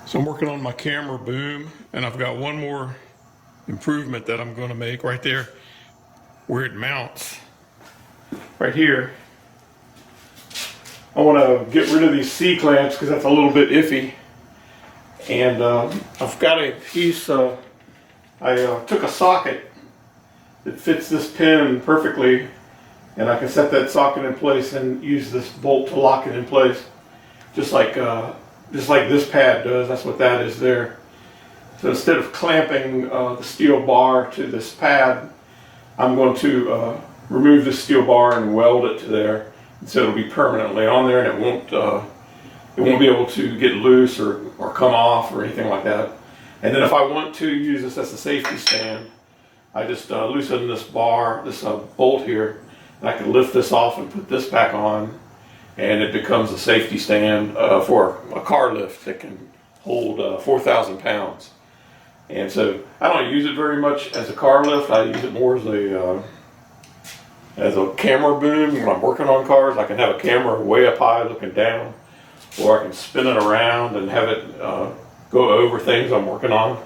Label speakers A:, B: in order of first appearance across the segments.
A: So I'm working on my camera boom, and I've got one more improvement that I'm going to make right there where it mounts. Right here. I want to get rid of these C-clamps because that's a little bit iffy. And I've got a piece, I took a socket that fits this pin perfectly, and I can set that socket in place and use this bolt to lock it in place. Just like this pad does. That's what that is there. So instead of clamping the steel bar to this pad, I'm going to remove the steel bar and weld it to there, and so it'll be permanently on there, and it won't be able to get loose or come off or anything like that. And then if I want to use this as a safety stand, I just loosen this bar, this bolt here, and I can lift this off and put this back on, and it becomes a safety stand for a car lift that can hold 4,000 pounds. And so I don't use it very much as a car lift. I use it more as a camera boom. When I'm working on cars, I can have a camera way up high looking down, or I can spin it around and have it go over things I'm working on.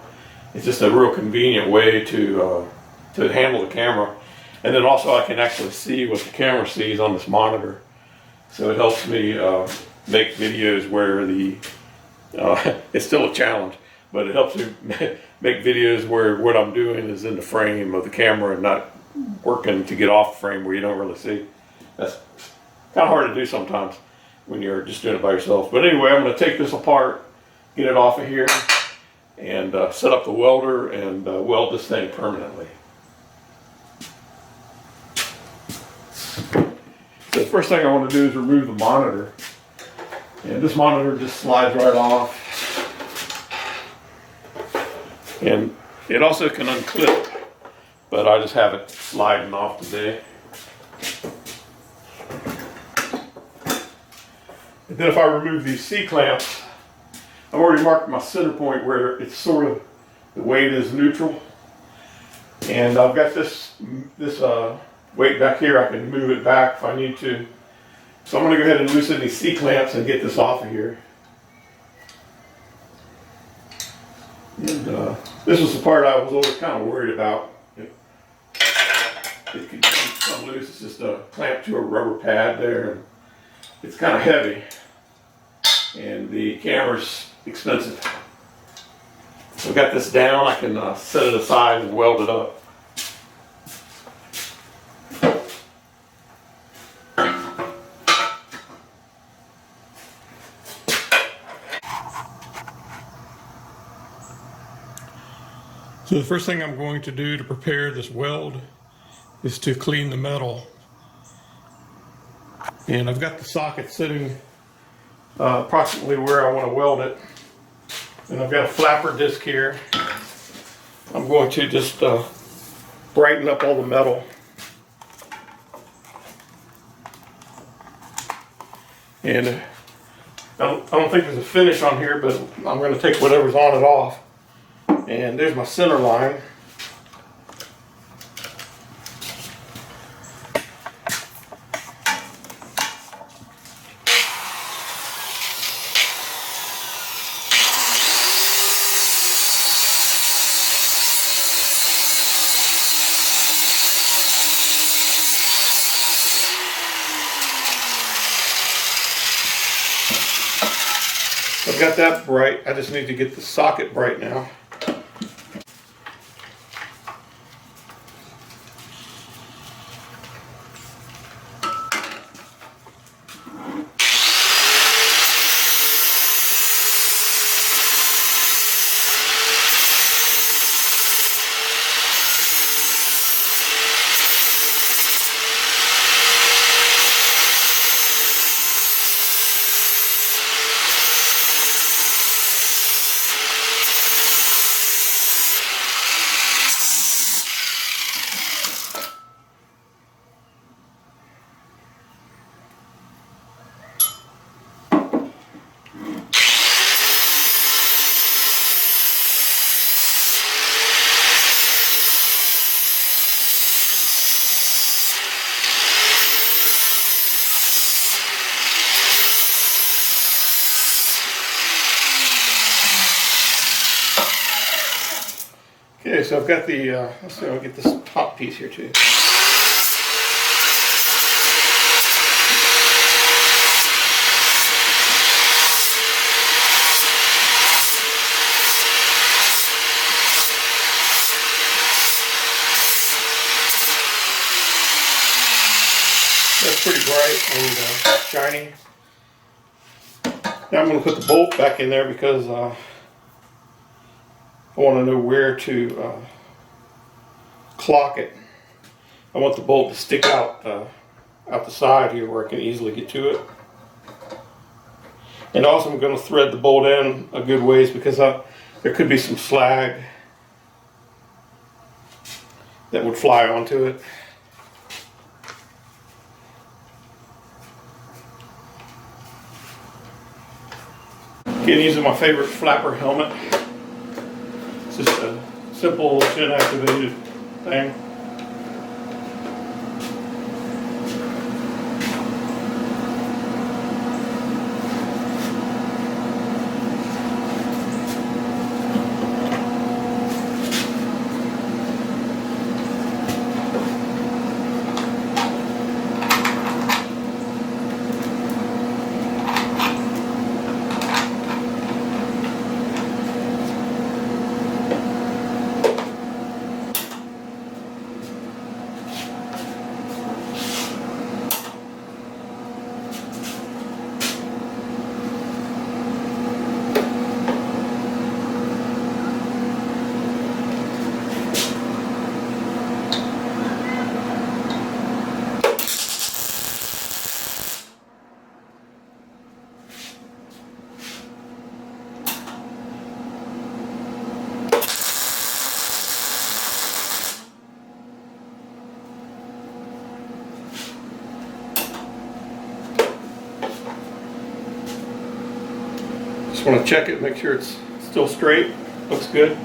A: It's just a real convenient way to handle the camera. And then also I can actually see what the camera sees on this monitor. So it helps me make videos where it's still a challenge, but it helps me make videos where what I'm doing is in the frame of the camera and not working to get off the frame where you don't really see. That's kind of hard to do sometimes when you're just doing it by yourself. But anyway, I'm going to take this apart, get it off of here, and set up the welder and weld this thing permanently. So the first thing I want to do is remove the monitor. And this monitor just slides right off. And it also can unclip, but I just have it sliding off today. And then if I remove these C-clamps, I've already marked my center point where it's sort of, the weight is neutral. And I've got this weight back here. I can move it back if I need to. So I'm going to go ahead and loosen these C-clamps and get this off of here. And this was the part I was always kind of worried about. It can come loose. It's just a clamp to a rubber pad there. It's kind of heavy, and the camera's expensive. So I've got this down. I can set it aside and weld it up. So the first thing I'm going to do to prepare this weld is to clean the metal. And I've got the socket sitting approximately where I want to weld it. And I've got a flapper disc here. I'm going to just brighten up all the metal. And I don't think there's a finish on here, but I'm going to take whatever's on it off. And there's my center line. I've got that bright. I just need to get the socket bright now. Okay, so I've got the, let's see, I'll get this top piece here too. That's pretty bright and shiny. Now I'm going to put the bolt back in there because I want to know where to clock it. I want the bolt to stick out the side here where I can easily get to it. And also I'm going to thread the bolt in a good ways because there could be some slag that would fly onto it. Again, using my favorite flapper helmet. It's just a simple chin activated thing. Just want to check it, make sure it's still straight, looks good.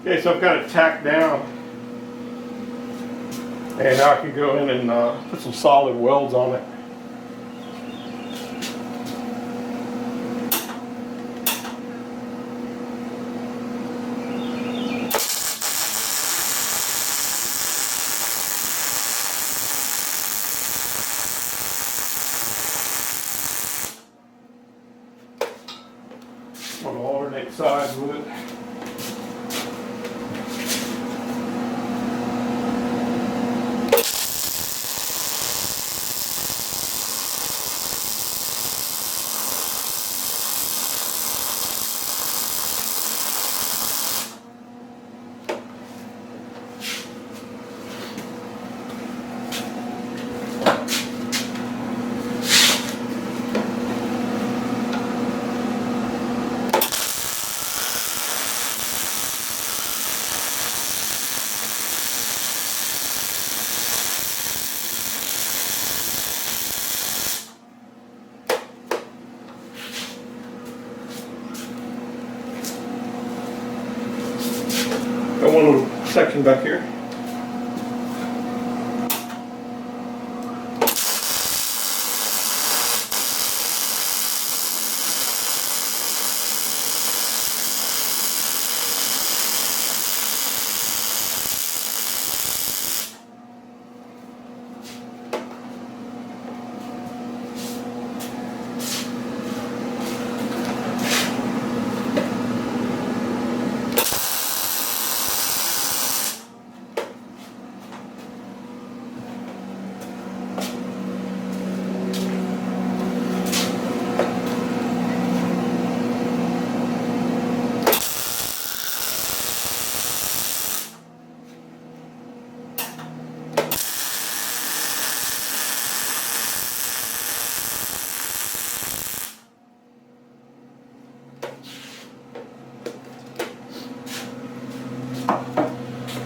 A: Okay, so I've got it tacked down. And now I can go in and put some solid welds on it. I'm going to alternate sides with it. Got one little section back here.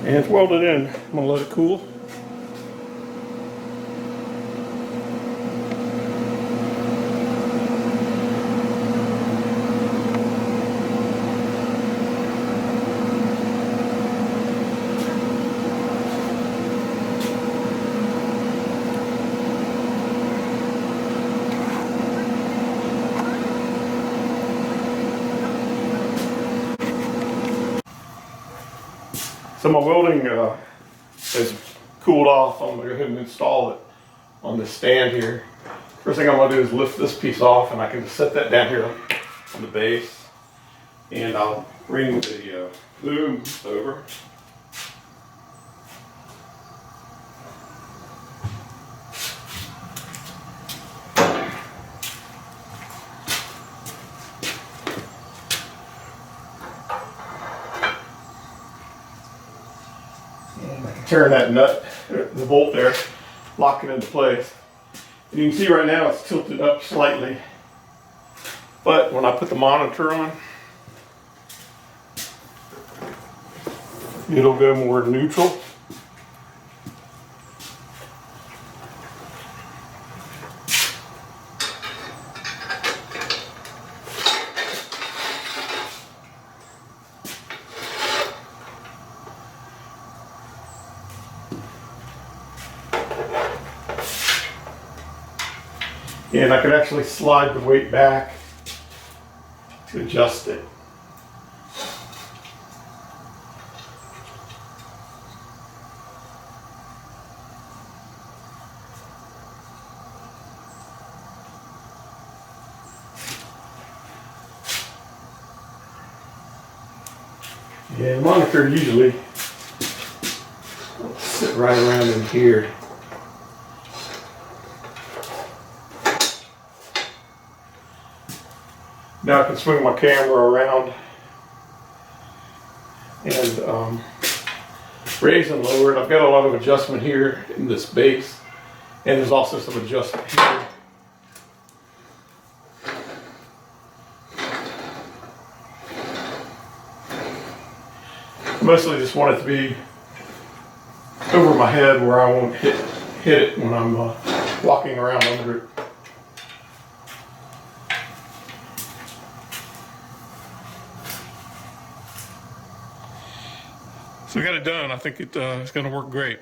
A: And it's welded in. I'm going to let it cool. So my welding is cooled off. I'm gonna go ahead and install it on this stand here. First thing I'm gonna do is lift this piece off, and I can just set that down here on the base. And I'll bring the boom over. And I can turn that nut, the bolt there, lock it into place. And you can see right now it's tilted up slightly. But when I put the monitor on, it'll go more neutral. And I could actually slide the weight back to adjust it. Yeah, the monitor usually will sit right around in here. Now I can swing my camera around and raise and lower it. I've got a lot of adjustment here in this base, and there's also some adjustment here. Mostly just want it to be over my head where I won't hit it when I'm walking around under it. So we got it done. I think it's going to work great.